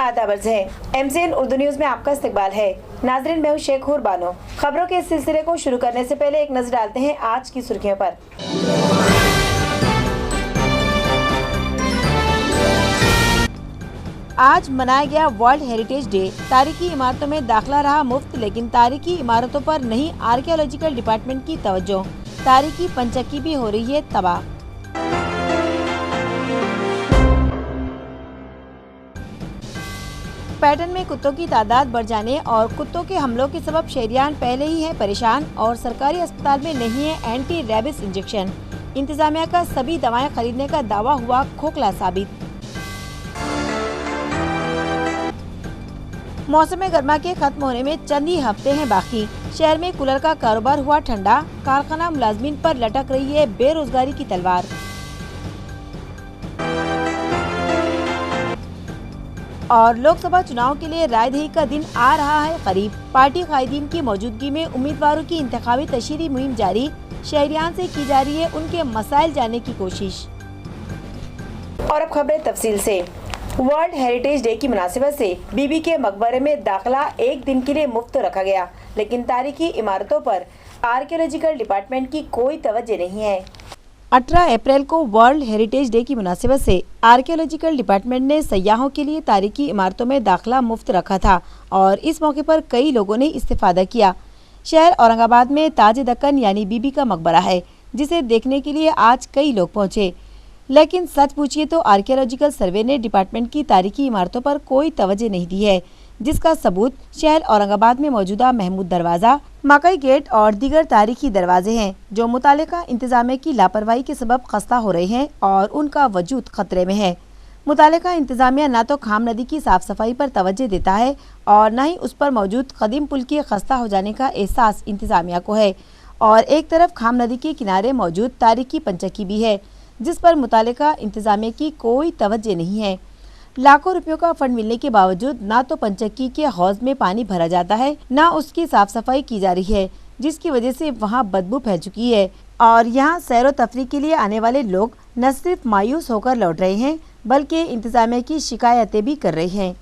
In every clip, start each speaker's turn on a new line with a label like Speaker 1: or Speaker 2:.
Speaker 1: आदाब है। MCN Urdu news में आपका इस्तकबाल है। नाज़रीन, मैं हूं शेख हूर बानो। खबरों के इस सिलसिले को शुरू करने से पहले एक नजर डालते हैं आज की सुर्खियों पर। आज मनाया गया वर्ल्ड हेरिटेज डे। तारीखी इमारतों में दाखिला रहा मुफ्त, लेकिन तारीखी इमारतों पर नहीं आर्कियोलॉजिकल डिपार्टमेंट की तवज्जो। तारीखी पंचक्की भी हो रही है तबाह। पैटर्न में कुत्तों की तादाद बढ़ जाने और कुत्तों के हमलों के सबब शहरियान पहले ही हैं परेशान और सरकारी अस्पताल में नहीं है एंटी रेबिस इंजेक्शन। इंतजामिया का सभी दवाएं खरीदने का दावा हुआ खोखला साबित। मौसम गर्मा के खत्म होने में चंद ही हफ्ते हैं बाकी। शहर में कूलर का कारोबार हुआ ठंडा। कारखाना मुलाजमीन पर लटक रही है बेरोजगारी की तलवार। और लोकसभा चुनाव के लिए रायदही का दिन आ रहा है करीब। पार्टी कायदीन की मौजूदगी में उम्मीदवारों की इंतखाबी तशहीरी मुहिम जारी। शहरियान से की जा रही है उनके मसाइल जानने की कोशिश। और अब खबरें तफसील से। वर्ल्ड हेरिटेज डे की मुनासिबत से बीबी के मकबरे में दाखिला एक दिन के लिए मुफ्त रखा गया, लेकिन तारीखी इमारतों पर आर्कियोलॉजिकल डिपार्टमेंट की कोई तवज्जो नहीं है। 18 अप्रैल को वर्ल्ड हेरिटेज डे की मुनासिबत से आर्कियोलॉजिकल डिपार्टमेंट ने सयाहों के लिए तारीखी इमारतों में दाखिला मुफ्त रखा था और इस मौके पर कई लोगों ने इस्तेफादा किया। शहर औरंगाबाद में ताज दक्कन यानी बीबी का मकबरा है, जिसे देखने के लिए आज कई लोग पहुंचे, लेकिन सच पूछिए तो आर्कियोलॉजिकल सर्वे ने डिपार्टमेंट की तारीखी इमारतों पर कोई तवज्जो नहीं दी है, जिसका सबूत शहर औरंगाबाद में मौजूदा महमूद दरवाजा, मकई गेट और दीगर तारीखी दरवाजे हैं, जो मुतालिका इंतजामिया की लापरवाही के सबब खस्ता हो रहे हैं और उनका वजूद खतरे में है। मुतालिका इंतजामिया न तो खाम नदी की साफ सफाई पर तवज्जो देता है और न ही उस पर मौजूद कदीम पुल के खस्ता हो जाने का एहसास इंतजामिया को है। और एक तरफ खाम नदी के किनारे मौजूद तारीखी पंचक्की भी है, जिस पर मुतालिका इंतजामिया की कोई तवज्जो नहीं है। लाखों रुपयों का फंड मिलने के बावजूद ना तो पंचक्की के हौज में पानी भरा जाता है, ना उसकी साफ सफाई की जा रही है, जिसकी वजह से वहां बदबू फैल चुकी है और यहां सैर व तफरीह के लिए आने वाले लोग न सिर्फ मायूस होकर लौट रहे हैं, बल्कि इंतजामिया की शिकायतें भी कर रहे हैं।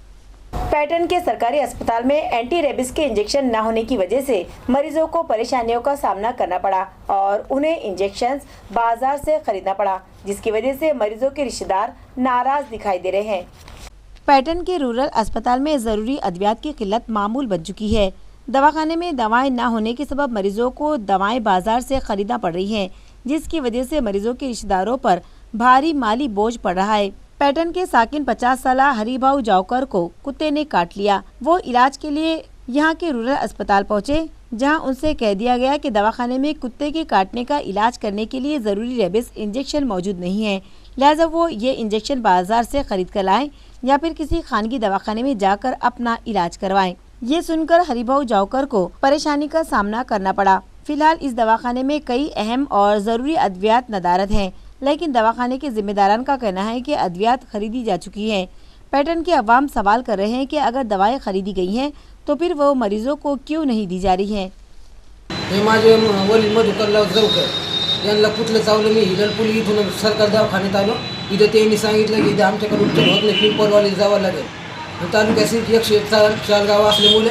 Speaker 1: पैटर्न के सरकारी अस्पताल में एंटी रेबिस के इंजेक्शन न होने की वजह से मरीजों को परेशानियों का सामना करना पड़ा और उन्हें इंजेक्शन बाजार से खरीदना पड़ा, जिसकी वजह से मरीजों के रिश्तेदार नाराज दिखाई दे रहे हैं। पैटर्न के रूरल अस्पताल में जरूरी अद्वियात की किल्लत मामूल बन चुकी है। दवाखाने में दवाएं न होने के सबब मरीजों को दवाएं बाजार से खरीदना पड़ रही हैं, जिसकी वजह से मरीजों के रिश्तेदारों पर भारी माली बोझ पड़ रहा है। पैटर्न के साकिन 50 साल हरिभाऊ जावकर को कुत्ते ने काट लिया। वो इलाज के लिए यहाँ के रूरल अस्पताल पहुँचे, जहाँ उनसे कह दिया गया कि दवाखाने में कुत्ते के काटने का इलाज करने के लिए जरूरी रेबिस इंजेक्शन मौजूद नहीं है, लिहाजा वो ये इंजेक्शन बाजार से खरीद कर लाएं या फिर किसी खानगी दवाखाने में जाकर अपना इलाज करवाएं। ये सुनकर हरिभाऊ जावकर को परेशानी का सामना करना पड़ा। फिलहाल इस दवाखाने में कई अहम और जरूरी अद्वियात नदारत हैं, लेकिन दवाखाने के जिम्मेदारान का कहना है कि अद्वियात खरीदी जा चुकी हैं। पैटर्न के अवाम सवाल कर रहे हैं कि अगर दवाएं खरीदी गई हैं तो फिर वो मरीजों को क्यों नहीं दी जा रही हैं।
Speaker 2: यांना कुठलं चावलं मी हिललपूल इथून सरकारी दवाखान्यात आलो. इथं त्यांनी सांगितलं की इथं आमच्याकडे उपचार होत नाही, पिंपळवाडीला जावं लागेल. तालुक्यात 104 गावं असल्यामुळे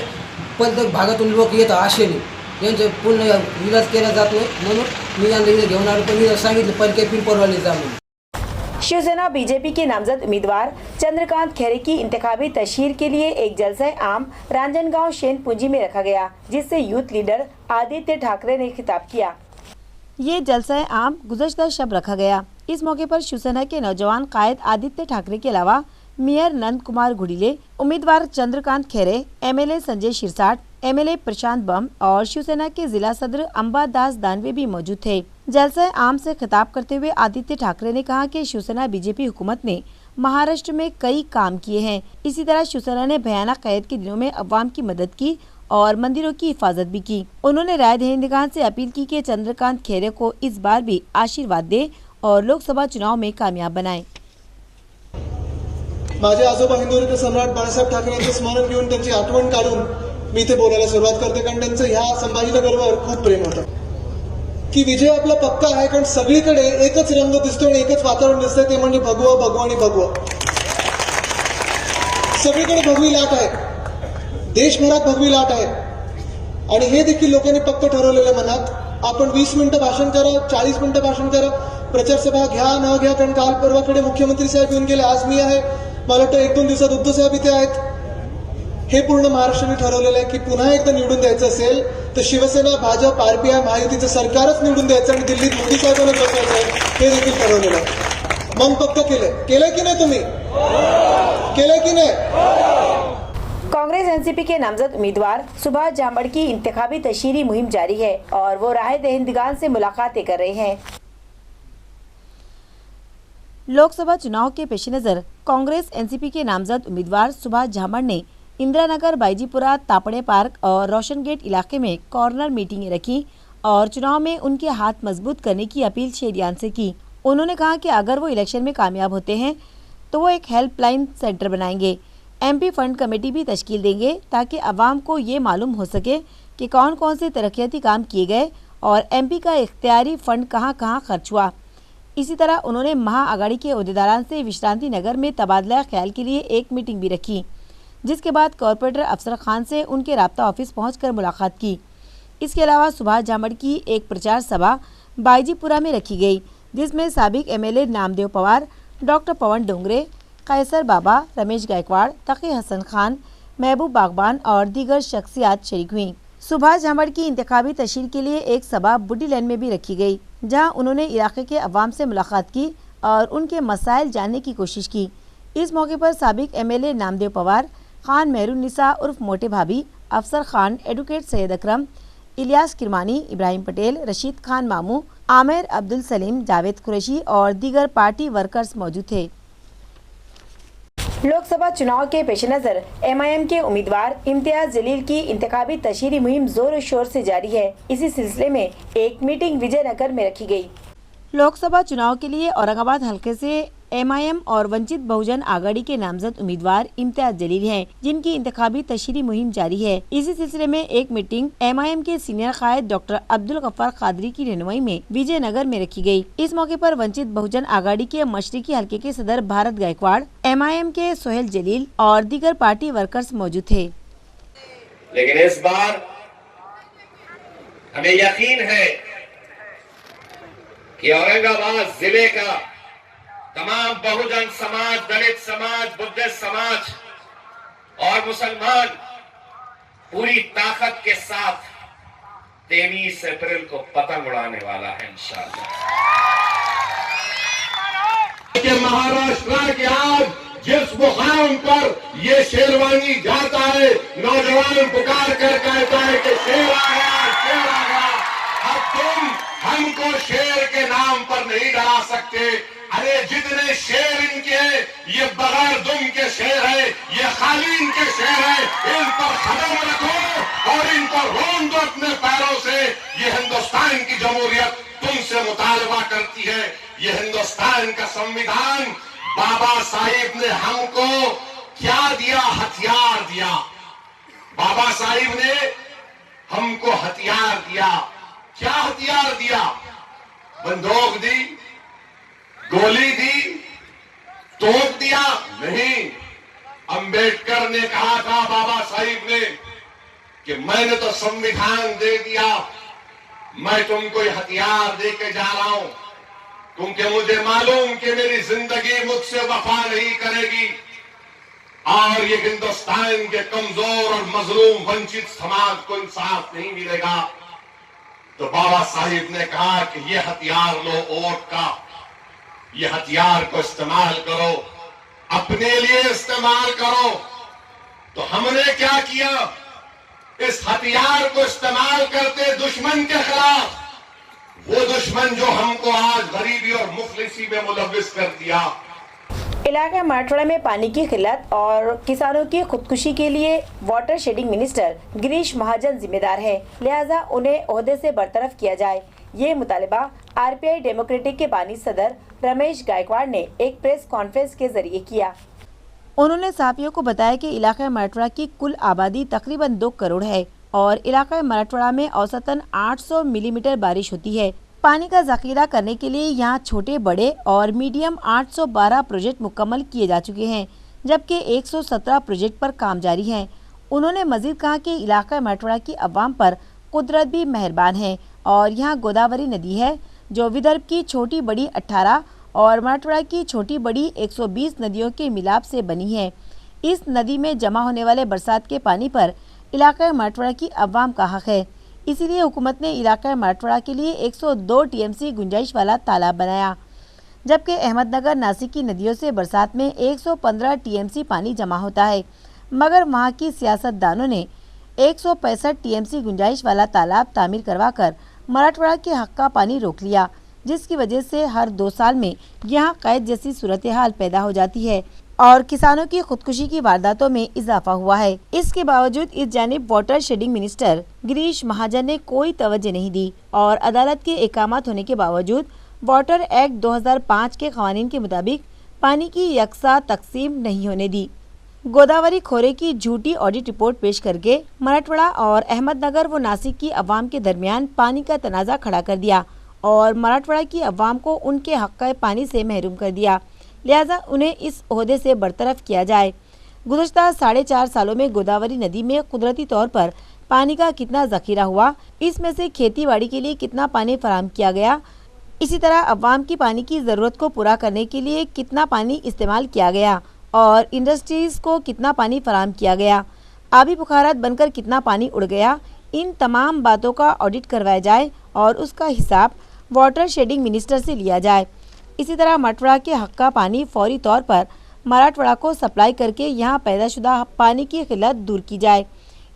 Speaker 2: प्रत्येक भागातून लोक येतात आशेने, यांचे पूर्ण इलाज केला जात नाही, म्हणून मी यांना इथं घेऊन आलो. पण इथं सांगितलं परके पिंपळवाडीला जा म्हणून.
Speaker 1: शिवसेना बीजेपी के नामजद उम्मीदवार चंद्रकांत खैरे की इंतखाबी तशहीर के लिए एक जलसा आम रांजनगांव शेनपुंजी में रखा गया, जिससे यूथ लीडर आदित्य ठाकरे ने खिताब किया। ये जलसा आम गुज़श्ता शब रखा गया। इस मौके पर शिवसेना के नौजवान कायद आदित्य ठाकरे के अलावा मेयर नंद कुमार गुड़िले, उम्मीदवार चंद्रकांत खैरे, MLA संजय शिरसाट, MLA प्रशांत बम और शिवसेना के जिला सदर अंबादास दानवे भी मौजूद थे। जलसा आम से खिताब करते हुए आदित्य ठाकरे ने कहा कि शिवसेना बीजेपी हुकूमत ने महाराष्ट्र में कई काम किए हैं। इसी तरह शिवसेना ने भयानक कैद के दिनों में अवाम की मदद की और मंदिरों की हिफाजत भी की। उन्होंने राय दहिंदगान से अपील की कि चंद्रकांत खैरे को इस बार भी आशीर्वाद दे और लोकसभा चुनाव में कामयाब बनाए।
Speaker 3: माझे आजोबा हिंदुत्व सम्राट बाळासाहेब ठाकरे यांचे स्मरण घेऊन त्यांची आठवण काढून मी इथे बोलायला सुरुवात करते, कारण त्यांचं ह्या संभाजीनगरवर खूप प्रेम होतं की विजय आपला पक्का आहे, कारण सगळीकडे एकच रंग दिसतो आणि एकच वातावरण दिसतंय, ते म्हणजे भगवा भगवा आणि भगवा. सगळीकडे भगवी लाट आहे, देशभरात भगवी लाट आहे आणि हे देखील लोकांनी पक्क ठरवलेलं मनात. आपण 20 मिनिटं भाषण करा, 40 मिनिटं भाषण करा, प्रचार सभा घ्या न घ्या, कारण काल परवाकडे मुख्यमंत्री साहेब येऊन गेले, आज मी आहे, मला वाटतं 1-2 दिवसात उद्धव साहेब इथे आहेत. हे पूर्ण महाराष्ट्राने ठरवलेलं आहे की पुन्हा एकदा निवडून द्यायचं असेल तर शिवसेना, भाजप, आरपीआय, महायुतीचं सरकारच निवडून द्यायचं आणि दिल्लीत मोदी साहेबांना बसवायचं आहे, हे देखील ठरवलेलं आहे. मग पक्क केलंय की नाही तुम्ही? केलंय की नाही?
Speaker 1: कांग्रेस एनसीपी के नामजद उम्मीदवार सुभाष झामड़ की इंतखाबी तशहीरी मुहिम जारी है और वो राह दहिंदगान से मुलाकातें कर रहे हैं। लोकसभा चुनाव के पेश नज़र कांग्रेस एनसीपी के नामजद उम्मीदवार सुभाष झामड़ ने इंदिरा नगर, बाईजीपुरा, तापड़े पार्क और रोशन गेट इलाके में कॉर्नर मीटिंगें रखी और चुनाव में उनके हाथ मजबूत करने की अपील शहरियान से की। उन्होंने कहा कि अगर वो इलेक्शन में कामयाब होते हैं तो वो एक हेल्पलाइन सेंटर बनाएंगे, एमपी फंड कमेटी भी तश्कील देंगे ताकि अवाम को ये मालूम हो सके कि कौन कौन से तरक्याती काम किए गए और एमपी का इख्तियारी फंड कहाँ कहाँ खर्च हुआ। इसी तरह उन्होंने महाआघाड़ी के अहदेदारान से विश्रांति नगर में तबादला ख्याल के लिए एक मीटिंग भी रखी, जिसके बाद कॉरपोरेटर अफसर खान से उनके राब्ता ऑफिस पहुंचकर मुलाकात की। इसके अलावा सुभाष झामड़ की एक प्रचार सभा बाईजीपुरा में रखी गई, जिसमें साबिक एमएलए नामदेव पवार, डॉक्टर पवन डोंगरे, कैसर बाबा, रमेश गायकवाड़, तकी हसन खान, महबूब बागबान और दीगर शख्सियात शरीक हुई। सुभाष झामड़ की इंतखाबी तशहीर के लिए एक सभा बुड्डी लैन में भी रखी गई, जहां उन्होंने इलाके के अवाम से मुलाकात की और उनके मसाइल जानने की कोशिश की। इस मौके पर साबिक एमएलए नामदेव पवार, खान मेहरुन्निसा उर्फ मोटे भाभी, अफसर खान, एडवोकेट सैयद अकरम, इलियास किरमानी, इब्राहिम पटेल, रशीद खान मामू, आमिर अब्दुल सलीम, जावेद कुरैशी और दीगर पार्टी वर्कर्स मौजूद थे। लोकसभा चुनाव के पेश नज़र एमआईएम के उम्मीदवार इम्तियाज जलील की इंतखाबी तशहीरी मुहिम जोर शोर से जारी है। इसी सिलसिले में एक मीटिंग विजयनगर में रखी गई। लोकसभा चुनाव के लिए औरंगाबाद हलके से एमआईएम और वंचित बहुजन आघाड़ी के नामजद उम्मीदवार इम्तियाज जलील हैं, जिनकी इंतखाबी तशहीरी मुहिम जारी है। इसी सिलसिले में एक मीटिंग एमआईएम के सीनियर कायद डॉक्टर अब्दुल गफ्फार कादरी की रहनुमाई में विजयनगर में रखी गई। इस मौके पर वंचित बहुजन आघाड़ी के मशरिकी हलके के सदर भारत गायकवाड़, एमआईएम के सोहेल जलील और दीगर पार्टी वर्कर्स मौजूद थे।
Speaker 4: लेकिन इस बार हमें यकीन है कि औरंगाबाद जिले का तमाम बहुजन समाज, दलित समाज, बुद्धिस्ट समाज और मुसलमान पूरी ताकत के साथ 23 अप्रैल को पतंग उड़ाने वाला है इंशाअल्लाह। कि महाराष्ट्र के आज जिस मुकाम पर ये शेरवानी जाता है, नौजवान पुकार कर कहता है कि शेर आ गया, शेर आ गया। अब तुम हमको शेर के नाम पर नहीं डरा सकते। अरे जितने शेर इनके हैं, ये बगैर दुम के शेर है, ये खाली इनके शेर है। इन पर कदम रखो और इन पर रोन दो अपने पैरों से। ये हिंदुस्तान की जमहूरियत तुमसे मुतालबा करती है। ये हिंदुस्तान का संविधान, बाबा साहिब ने हमको क्या दिया? हथियार दिया। बाबा साहिब ने हमको हथियार दिया। क्या हथियार दिया? बंदूक दी, गोली दी, तोप दिया? नहीं। अंबेडकर ने कहा था, बाबा साहिब ने, कि मैंने तो संविधान दे दिया, मैं तुमको ये हथियार दे के जा रहा हूं, क्योंकि मुझे मालूम कि मेरी जिंदगी मुझसे वफा नहीं करेगी और ये हिंदुस्तान के कमजोर और मजलूम वंचित समाज को इंसाफ नहीं मिलेगा। तो बाबा साहिब ने कहा कि ये हथियार लो, वोट का, ये हथियार को इस्तेमाल करो, अपने लिए इस्तेमाल करो। तो हमने क्या किया? इस हथियार को इस्तेमाल करते दुश्मन के खिलाफ, वो दुश्मन जो हमको आज गरीबी और मुफलिसी में मुलव्विस कर दिया।
Speaker 1: इलाका मराठवाड़ा में पानी की किल्लत और किसानों की खुदकुशी के लिए water shading minister Girish Mahajan जिम्मेदार है, लिहाजा उन्हें ओहदे से बरतरफ किया जाए। ये मुतालिबा आरपीआई डेमोक्रेटिक के बानी सदर रमेश गायकवाड़ ने एक प्रेस कॉन्फ्रेंस के जरिए किया। उन्होंने साथियों को बताया कि इलाका मराठवाड़ा की कुल आबादी तकरीबन 2 करोड़ है और इलाका मराठवाड़ा में औसतन 800 मिलीमीटर बारिश होती है। पानी का जखीरा करने के लिए यहाँ छोटे, बड़े और मीडियम 812 प्रोजेक्ट मुकम्मल किए जा चुके हैं, जबकि 117 प्रोजेक्ट पर काम जारी है। उन्होंने मजीद कहा कि इलाका मराठवाड़ा की अवाम पर कुदरत भी मेहरबान है और यहाँ गोदावरी नदी है जो विदर्भ की छोटी बड़ी 18 और मराठवाड़ा की छोटी बड़ी 120 नदियों के मिलाप से बनी है। इस नदी में जमा होने वाले बरसात के पानी पर इलाका मराठवाड़ा की अवाम का हक है। इसीलिए हुकूमत ने इलाका मराठवाड़ा के लिए 102 टीएमसी गुंजाइश वाला तालाब बनाया, जबकि अहमदनगर नासिक की नदियों से बरसात में 115 टीएमसी पानी जमा होता है, मगर वहां की सियासतदानों ने 165 टीएमसी गुंजाइश वाला तालाब तामीर करवाकर मराठवाड़ा के हक का पानी रोक लिया, जिसकी वजह से हर 2 साल में यहाँ कैद जैसी सूरत हाल पैदा हो जाती है और किसानों की खुदकुशी की वारदातों में इजाफा हुआ है। इसके बावजूद इस जानिब water shading minister Girish Mahajan ने कोई तवज्जो नहीं दी और अदालत के अहकामात होने के बावजूद वाटर एक्ट 2005 के कवानीन के मुताबिक पानी की यकसा तकसीम नहीं होने दी। गोदावरी खोरे की झूठी ऑडिट रिपोर्ट पेश करके मराठवाड़ा और अहमदनगर व नासिक की अवाम के दरमियान पानी का तनाज़ा खड़ा कर दिया और मराठवाड़ा की अवाम को उनके हक का पानी से महरूम कर दिया। लिहाजा उन्हें इस ओहदे से बरतरफ किया जाए। गुज़श्ता 4.5 सालों में गोदावरी नदी में कुदरती तौर पर पानी का कितना ज़ख़ीरा हुआ, इसमें से खेती बाड़ी के लिए कितना पानी फराहम किया गया, इसी तरह अवाम की पानी की ज़रूरत को पूरा करने के लिए कितना पानी इस्तेमाल किया गया और इंडस्ट्रीज़ को कितना पानी फराहम किया गया, आबी बुखारात बनकर कितना पानी उड़ गया, इन तमाम बातों का ऑडिट करवाया जाए और उसका हिसाब वाटर शेडिंग मिनिस्टर से लिया जाए। इसी तरह मराठवाड़ा के हक का पानी फौरी तौर पर मराठवाड़ा को सप्लाई करके यहाँ पैदाशुदा पानी की किल्लत दूर की जाए।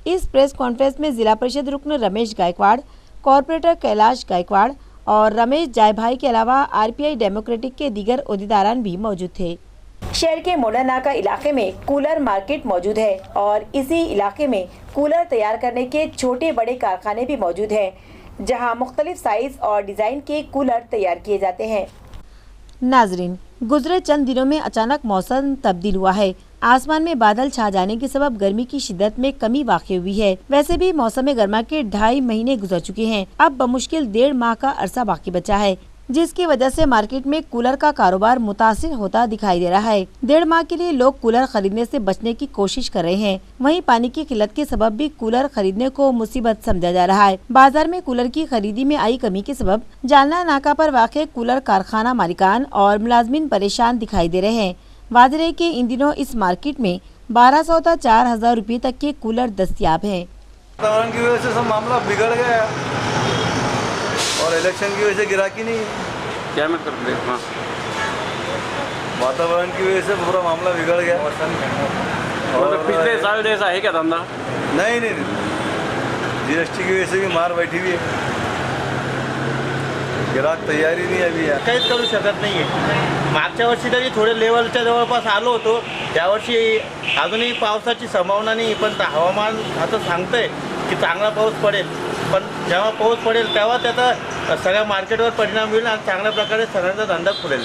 Speaker 1: इस प्रेस कॉन्फ्रेंस में जिला परिषद रुकन रमेश गायकवाड़, कॉरपोरेटर कैलाश गायकवाड़ और रमेश जायभाई के अलावा आरपीआई डेमोक्रेटिक के दीगर ओहदेदारान भी मौजूद थे। शहर के मोला नाका इलाके में कूलर मार्केट मौजूद है और इसी इलाके में कूलर तैयार करने के छोटे बड़े कारखाने भी मौजूद हैं, जहां मुख्तलिफ साइज और डिज़ाइन के कूलर तैयार किए जाते हैं। नाजरीन, गुजरे चंद दिनों में अचानक मौसम तब्दील हुआ है। आसमान में बादल छा जाने के सबब गर्मी की शिद्दत में कमी वाक़ई हुई है। वैसे भी मौसम गर्मा के 2.5 महीने गुजर चुके हैं। अब बमुश्किल 1.5 माह का अरसा बाकी बचा है, जिसकी वजह से मार्केट में कूलर का कारोबार मुतासिर होता दिखाई दे रहा है। 1.5 माह के लिए लोग कूलर खरीदने से बचने की कोशिश कर रहे हैं। वहीं पानी की किल्लत के सबब भी कूलर खरीदने को मुसीबत समझा जा रहा है। बाजार में कूलर की खरीदी में आई कमी के सबब जालना नाका पर वाक़ कूलर कारखाना मालिकान और मुलाजमीन परेशान दिखाई दे रहे हैं। वाज़ेह है कि इन दिनों इस मार्केट में 1200 से 4000 रुपये तक के कूलर दस्तियाब हैं।
Speaker 5: वातावरण की वजह से सब मामला बिगड़ गया और इलेक्शन की वजह से गिराकी नहीं है।
Speaker 6: क्या मैं कर रहे? हाँ,
Speaker 5: वातावरण की वजह से पूरा मामला बिगड़ गया।
Speaker 6: और पिछले साल जैसा है क्या धंधा?
Speaker 5: नहीं, जीएसटी की वजह से भी मार बैठी हुई है। गिराक तयारी नाही अभी
Speaker 7: काहीच करू शकत नाही आहे। मागच्या वर्षी तरी थोडे लेवलच्या जवळपास आलो होतो, यावर्षी अजूनही पावसाची संभावना नाही, पण हवामान आता सांगतंय की चांगला पाऊस पडेल, पण जेव्हा पाऊस पडेल तेव्हा त्याचा सगळ्या मार्केटवर परिणाम होईल आणि चांगल्या प्रकारे सगळ्यांचा धंदा खुलेल।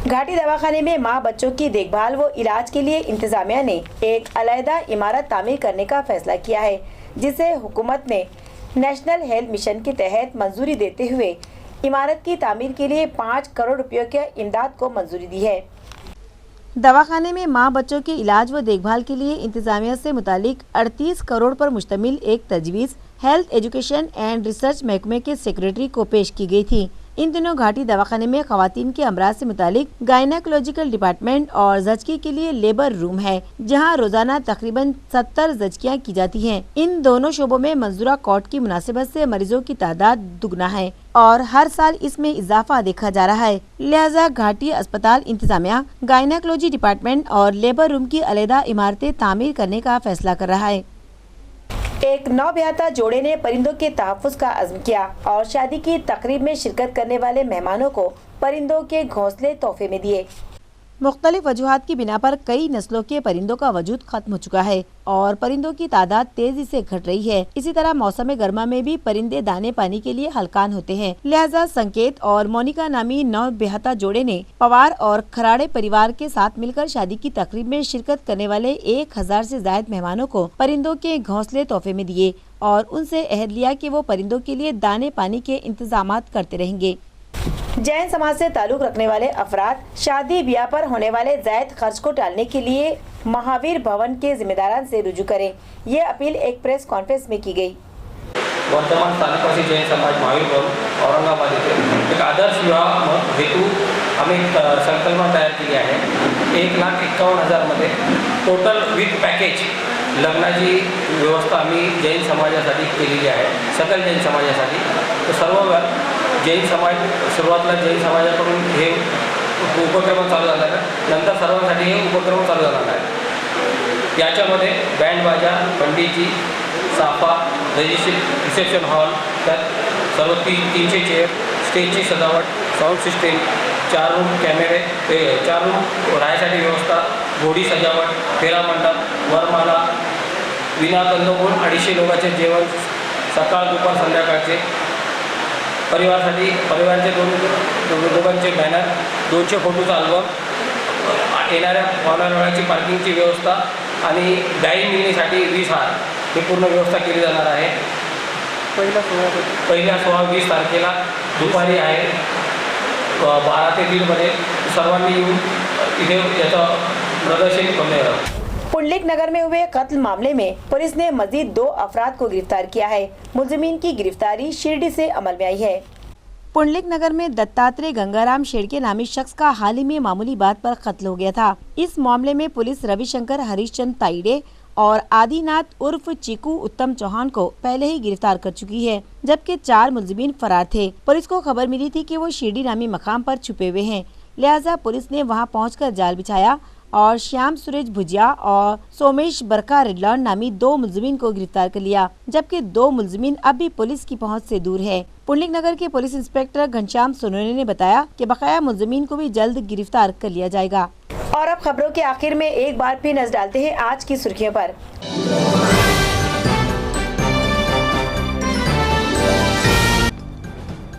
Speaker 1: घाटी दवाखाने में माँ बच्चों की देखभाल व इलाज के लिए इंतजामिया ने एक अलहदा इमारत तामीर करने का फैसला किया है, जिसे हुकूमत ने नेशनल हेल्थ मिशन के तहत मंजूरी देते हुए इमारत की तामीर के लिए 5 करोड़ रुपयों के इमदाद को मंजूरी दी है। दवाखाने में माँ बच्चों के इलाज व देखभाल के लिए इंतजामिया से मुतालिक 38 करोड़ पर मुश्तमिल एक तजवीज़ हेल्थ एजुकेशन एंड रिसर्च महकमे के सेक्रेटरी को पेश की गई थी। इन दिनों घाटी दवाखाने में खवातीन के अमराज से मुतालिक गायनेकोलॉजिकल डिपार्टमेंट और जचकी के लिए लेबर रूम है, जहां रोजाना तकरीबन 70 जचकियां की जाती हैं। इन दोनों शोबों में मंजूरा कोर्ट की मुनासिबत से मरीजों की तादाद दुगना है और हर साल इसमें इजाफा देखा जा रहा है। लिहाजा घाटी अस्पताल इंतजामिया गायनेकोलॉजी डिपार्टमेंट और लेबर रूम की अलहदा इमारतें तामीर करने का फैसला कर रहा है। एक नौब्याता जोड़े ने परिंदों के तहफ़्फ़ुज़ का अज़्म किया और शादी की तकरीब में शिरकत करने वाले मेहमानों को परिंदों के घोंसले तोहफे में दिए। मुख्तलिफ वजूहात की बिना पर कई नस्लों के परिंदों का वजूद खत्म हो चुका है और परिंदों की तादाद तेजी से घट रही है। इसी तरह मौसम गर्मा में भी परिंदे दाने पानी के लिए हलकान होते हैं। लिहाजा संकेत और मोनिका नामी नौब्याता जोड़े ने पवार और खराड़े परिवार के साथ मिलकर शादी की तकरीब में शिरकत करने वाले 1000 से ज्यादा मेहमानों को परिंदों के घोंसले तोहफे में दिए और उनसे अहद लिया कि वो परिंदों के लिए दाने पानी के इंतजाम करते रहेंगे। जैन समाज से ताल्लुक रखने वाले अफराद शादी ब्याह पर होने वाले जायद खर्च को टालने के लिए महावीर भवन के जिम्मेदारान से रुजू करें। ये अपील एक प्रेस कॉन्फ्रेंस में की गई।
Speaker 6: वर्तमान स्थानिकवासी जैन समाज महावीर भवन औरंगाबाद येथे एक आदर्श विवाह हेतू आम्ही एक संकल्पना तयार केली आहे। 1,51,000 मध्ये टोटल विथ पॅकेज लग्नाची व्यवस्था आम्ही जैन समाजासाठी केलेली आहे, सकल जैन समाजासाठी। तर सर्व जैन समाज सुरुवातीला जैन समाजाकडून हे उपक्रम चालू झाला आहे, नंतर सर्वांसाठी हे उपक्रम चालू झाला आहे। याच्यामध्ये बँड बाजा, पंडितजी, साफा, रिसेप्शन हॉल, त्यात सर्व 300 चेअर, स्टेजची सजावट, साऊंड सिस्टीम, 4 रूम कॅमेरे, 4 रूम राहण्यासाठी व्यवस्था, घोडी सजावट, फेरा मंडप, वरमाला, विना कंदमूळ 250 लोकांचे जेवण, सकाळ दुपार संध्याकाळचे, परिवाराचे दोघांचे बॅनर, 200 फोटोचा अल्बम, येणाऱ्या पाहुण्याची पार्किंगची व्यवस्था आणि गाई मिळण्यासाठी 20,000 ही पूर्ण व्यवस्था केली जाणार आहे। पहिल्या 16-20 तारखेला दुपारी आहे 12 ते 3 मध्ये सर्वांनी येऊन इथे याचं प्रदर्शन करणे।
Speaker 1: पुंडलिक नगर में हुए कत्ल मामले में पुलिस ने मजीद 2 अफराद को गिरफ्तार किया है। मुलजिमीन की गिरफ्तारी शिरडी से अमल में आई है। पुंडलिक नगर में दत्तात्रेय गंगाराम शेड़के नामी शख्स का हाल ही में मामूली बात पर कत्ल हो गया था। इस मामले में पुलिस रविशंकर हरिश्चंद्र ताइडे और आदिनाथ उर्फ चीकू उत्तम चौहान को पहले ही गिरफ्तार कर चुकी है, जबकि 4 मुलजिमीन फरार थे। पुलिस को खबर मिली थी कि वो शिरडी नामी मकाम पर छुपे हुए हैं, लिहाजा पुलिस ने वहां पहुंचकर जाल बिछाया और श्याम सुरेश भुजिया और सोमेश बरका रिडलॉन नामी 2 मुलजिमीन को गिरफ्तार कर लिया, जबकि 2 मुलजिमीन अब भी पुलिस की पहुंच से दूर है। पुंडलिक नगर के पुलिस इंस्पेक्टर घनश्याम सोनोने ने बताया कि बकाया मुलजिमीन को भी जल्द गिरफ्तार कर लिया जाएगा। और अब खबरों के आखिर में एक बार फिर नजर डालते हैं आज की सुर्खियों पर।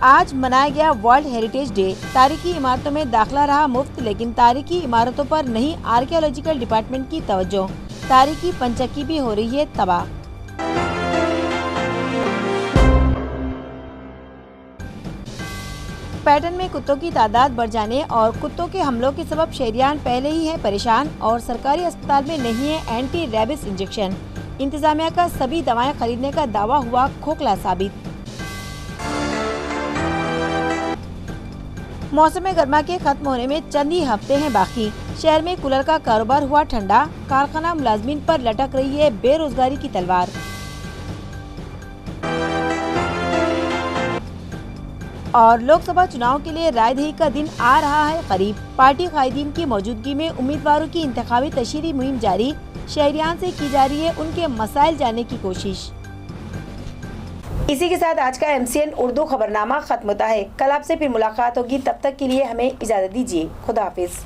Speaker 1: आज मनाया गया वर्ल्ड हेरिटेज डे। तारीखी इमारतों में दाखिला रहा मुफ्त, लेकिन तारीखी इमारतों पर नहीं आर्कियोलॉजिकल डिपार्टमेंट की तवज्जो। तारीखी पंचक्की भी हो रही है तबाह। पैटर्न में कुत्तों की तादाद बढ़ जाने और कुत्तों के हमलों के सबब शहरियान पहले ही है परेशान और सरकारी अस्पताल में नहीं है एंटी रेबिस इंजेक्शन। इंतजामिया का सभी दवाएं खरीदने का दावा हुआ खोखला साबित। मौसम गर्मा के खत्म होने में चंद ही हफ्ते हैं बाकी। शहर में कूलर का कारोबार हुआ ठंडा। कारखाना मुलाजमीन पर लटक रही है बेरोजगारी की तलवार। और लोकसभा चुनाव के लिए रायदही का दिन आ रहा है करीब। पार्टी कायदीन की मौजूदगी में उम्मीदवारों की इंतखाबी तशहीरी मुहिम जारी। शहरियान से की जा रही है उनके मसाइल जानने की कोशिश। इसी के साथ आज का MCN उर्दू खबरनामा खत्म होता है। कल आपसे फिर मुलाकात होगी, तब तक के लिए हमें इजाजत दीजिए। खुदा हाफिज।